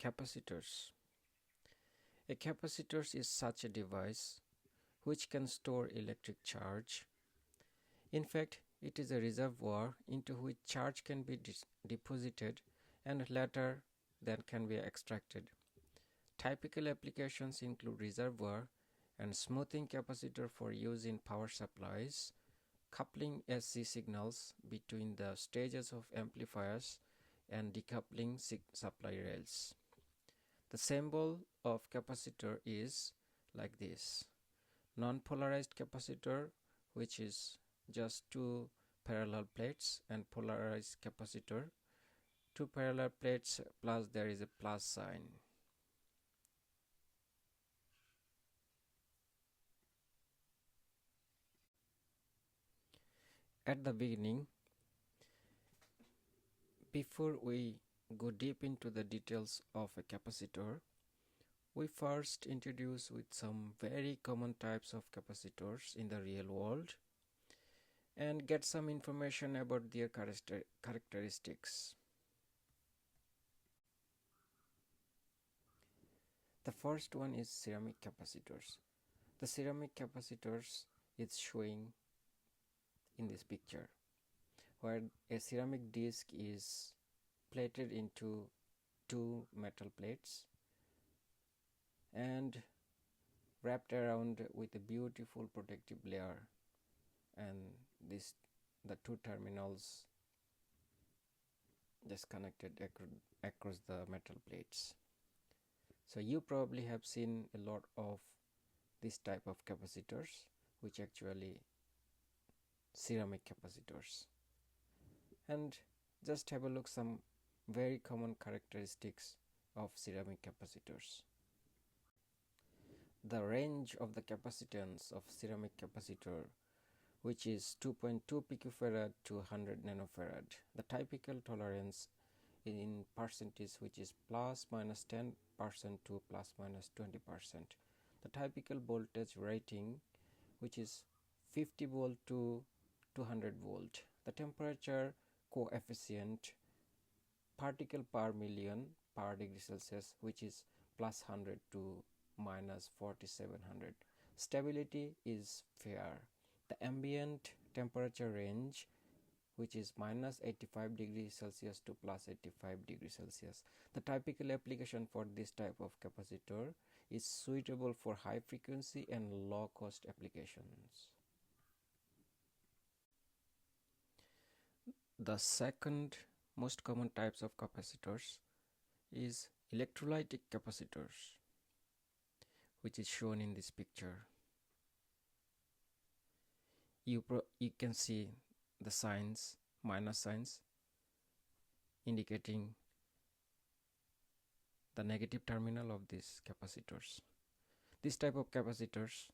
Capacitors. A capacitor is such a device which can store electric charge. In fact, it is a reservoir into which charge can be deposited and later then can be extracted. Typical applications include reservoir and smoothing capacitor for use in power supplies, coupling SC signals between the stages of amplifiers, and decoupling supply rails. The symbol of capacitor is like this. Non-polarized capacitor, which is just two parallel plates, and polarized capacitor, two parallel plates plus there is a plus sign. At the beginning, before we go deep into the details of a capacitor, we first introduce with some very common types of capacitors in the real world and get some information about their characteristics. The first one is ceramic capacitors. The ceramic capacitors is showing in this picture, where a ceramic disc is plated into two metal plates and wrapped around with a beautiful protective layer, and the two terminals just connected across the metal plates. So you probably have seen a lot of this type of capacitors, which actually ceramic capacitors. And just have a look some very common characteristics of ceramic capacitors. The range of the capacitance of ceramic capacitor, which is 2.2 picofarad to 100 nanofarad. The typical tolerance in percentage, which is plus minus 10% to plus minus 20%. The typical voltage rating, which is 50 volt to 200 volt. The temperature coefficient, particle per million per degree Celsius, which is plus 100 to minus 4700. Stability is fair. The ambient temperature range, which is minus 85 degrees Celsius to plus 85 degrees Celsius. The typical application for this type of capacitor is suitable for high frequency and low cost applications. The second most common types of capacitors is electrolytic capacitors, which is shown in this picture. You can see the signs, minus signs, indicating the negative terminal of these capacitors. This type of capacitors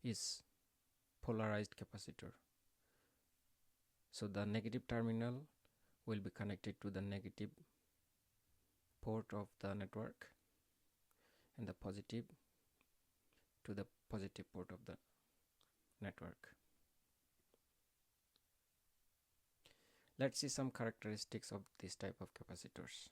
is polarized capacitor. So the negative terminal will be connected to the negative port of the network and the positive to the positive port of the network. Let's see some characteristics of this type of capacitors.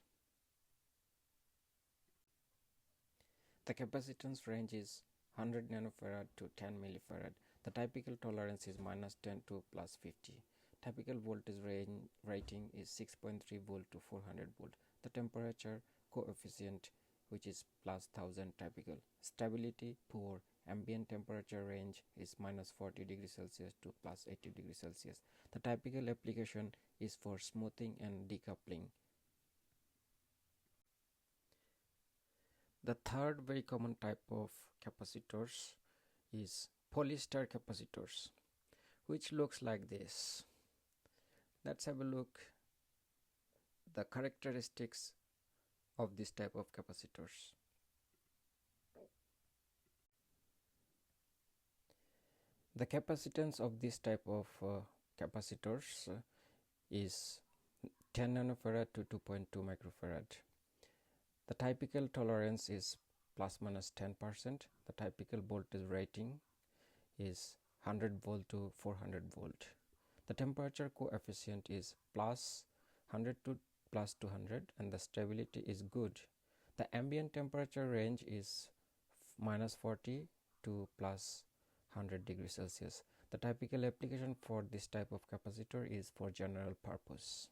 The capacitance range is 100 nanofarad to 10 millifarad. The typical tolerance is minus 10 to plus 50. Typical voltage rating is 6.3 volt to 400 volt. The temperature coefficient, which is plus 1000 typical. Stability poor. Ambient temperature range is minus 40 degrees Celsius to plus 80 degrees Celsius. The typical application is for smoothing and decoupling. The third very common type of capacitors is polyester capacitors, which looks like this. Let's have a look the characteristics of this type of capacitors. The capacitance of this type of capacitors is 10 nanofarad to 2.2 microfarad. The typical tolerance is plus minus 10%. The typical voltage rating is 100 volt to 400 volt. The temperature coefficient is plus 100 to plus 200 and the stability is good. The ambient temperature range is -40 to +100 degrees Celsius. The typical application for this type of capacitor is for general purpose.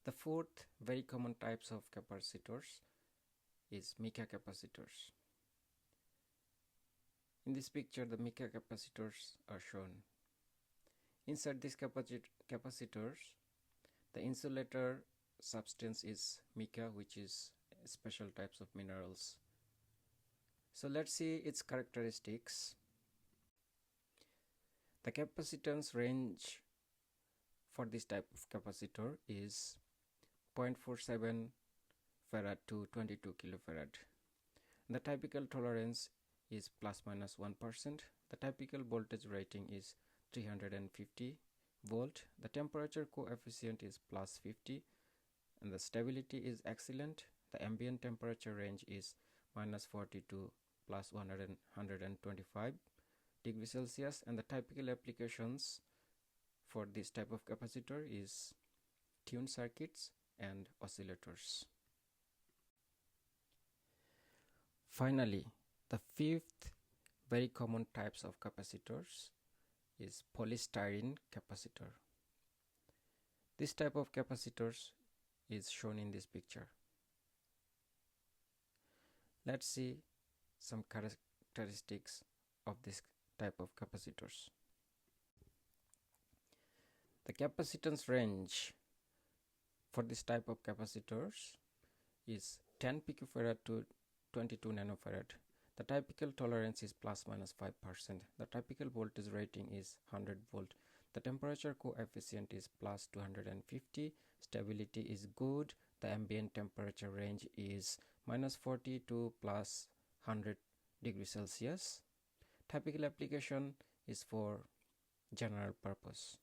The fourth very common types of capacitors is mica capacitors. In this picture, the mica capacitors are shown. Inside these capacitors, the insulator substance is mica, which is special types of minerals. So let's see its characteristics. The capacitance range for this type of capacitor is 0.47 farad to 22 kilofarad. The typical tolerance is ±1%. The typical voltage rating is 350 volt. The temperature coefficient is +50 and the stability is excellent. The ambient temperature range is -40 to +125 degrees Celsius, and the typical applications for this type of capacitor is tuned circuits and oscillators. Finally, the fifth very common types of capacitors is polystyrene capacitor. This type of capacitors is shown in this picture. Let's see some characteristics of this type of capacitors. The capacitance range for this type of capacitors is 10 picofarad to 22 nanofarad. The typical tolerance is ±5%. The typical voltage rating is 100 volt. The temperature coefficient is +250. Stability is good. The ambient temperature range is -40 to +100 degrees Celsius. Typical application is for general purpose.